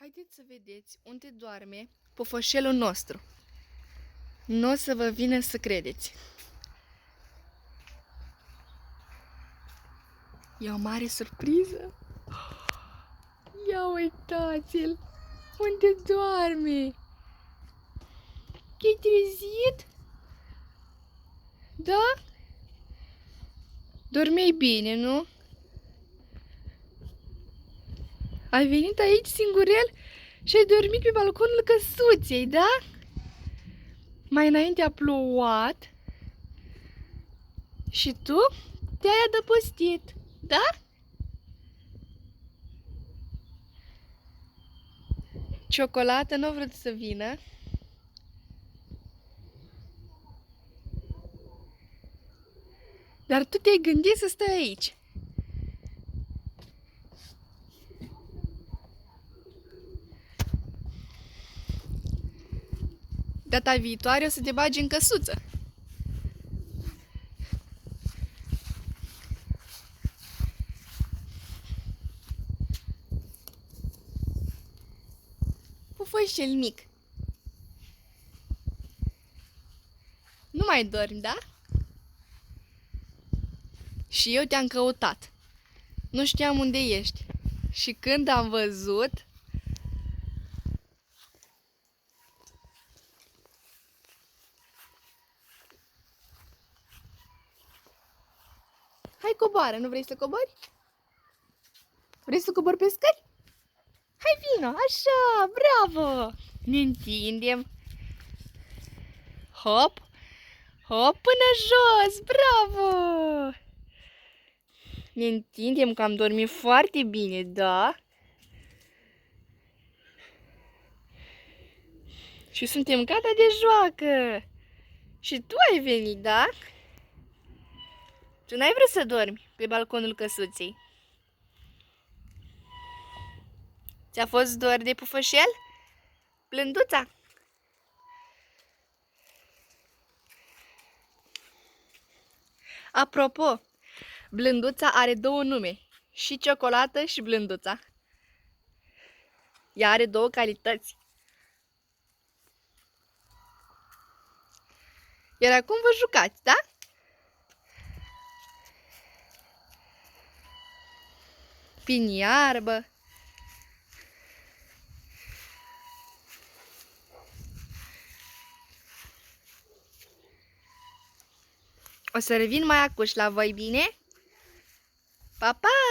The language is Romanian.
Haideți să vedeți unde doarme pofășelul nostru. Nu o să vă vină să credeți. E o mare surpriză. Ia uitați-l! Unde doarme? Te-ai trezit? Da? Dormeai bine, nu? Ai venit aici singurel și ai dormit pe balconul căsuței, da? Mai înainte a plouat și tu te-ai adăpostit, da? Ciocolată nu a vrut să vină. Dar tu te-ai gândit să stai aici. Data viitoare o să te bagi în căsuță. Pufășel mic. Nu mai dormi, da? Și eu te-am căutat. Nu știam unde ești. Și când am văzut... Hai, coboară, nu vrei să cobori? Vrei să cobori pe scări? Hai, vino, așa, bravo! Ne întindem. Hop, hop, până jos, bravo! Ne întindem că am dormit foarte bine, da? Și suntem gata de joacă. Și tu ai venit, da? Tu n-ai vrut să dormi pe balconul căsuței. Ți-a fost dor de pufășel? Blânduța? Apropo, Blânduța are două nume. Și Ciocolată și Blânduța. Ea are două calități. Iar acum vă jucați, da? Prin iarbă. O să revin mai acuși la voi, bine? Pa, pa!